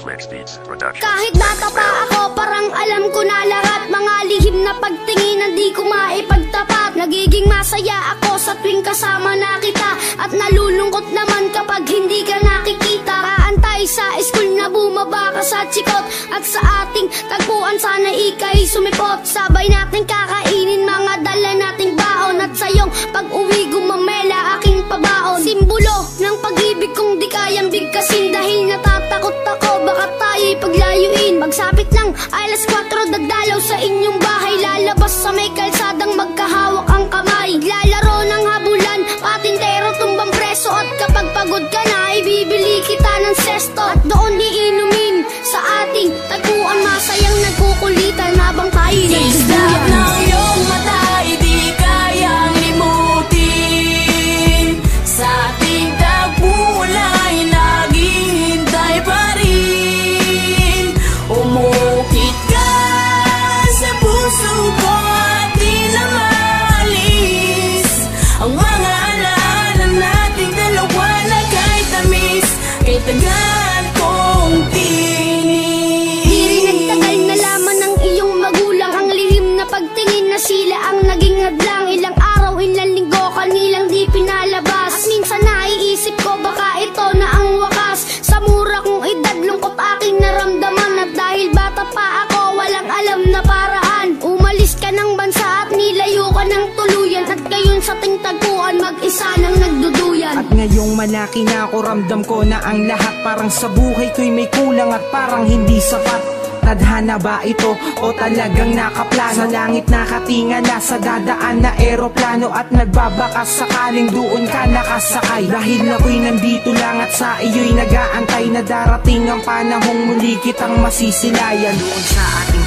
Flex Beats Production. Kahit bata pa ako, parang alam ko na lahat. Mga lihim na pagtingin, di ko maipagtapat. Nagiging masaya ako sa tuwing kasama na kita, at nalulungkot naman kapag hindi ka nakikita. Kaantay sa school na bumaba ka sa chikot, at sa ating tagpuan sana ika'y sumipot. Sabay natin kakainin mga dala nating baon, at sa iyong pag-uwi gumamela aking pabaon. Simbolo ng pag-ibig kong di kayang bigkasin, dahil natatakot ako baka tayo'y paglayuin. Magsapit ng alas 4, dadalaw sa inyong bahay, lalabas sa may kalsadang magkahawak ang kamay. Lalaro ng habulan, patintero tumbang preso, at kapag pagod ka na ibibili kita ng sesto. At doon iinumin sa ating tagpuan, masayang nagkukulitan habang tayo'y nagduduyan. ng iyong mata, di kayang limutin. Sa ating tagpuan ay naghihintay pa rin. Umukit ka sa puso ko at di na maalis ang mga alaala nating dalawa na kahit tamis, kay tagal kong tinis. Di rin nagtagal na laman ng iyong magulang, ang lihim na pagtingin na sila ang naging hadlang. Ilang araw, ilang linggo, kanilang di pinalabas, at minsan naiisip ko baka ito na ang wakas. Sa mura kong edad, lungkot aking naramdaman, at dahil bata pa ako, walang alam na paraan. Umalis ka ng bansa at nilayo ka ng tuluyan, at ngayon sa tingtagpuan mag-isa nang nagduduyan. At ngayong malaki na ako, ramdam ko na ang lahat parang sa buhay ko'y may kulang at parang hindi sapat. Tadhana ba ito o talagang nakaplano? Sa langit nakatinga na sa dadaan na eroplano, at nagbabakas sakaling doon ka nakasakay. Dahil ako'y nandito lang at sa iyo'y nag-aantay na darating ang panahong muli kitang masisilayan. Doon sa ating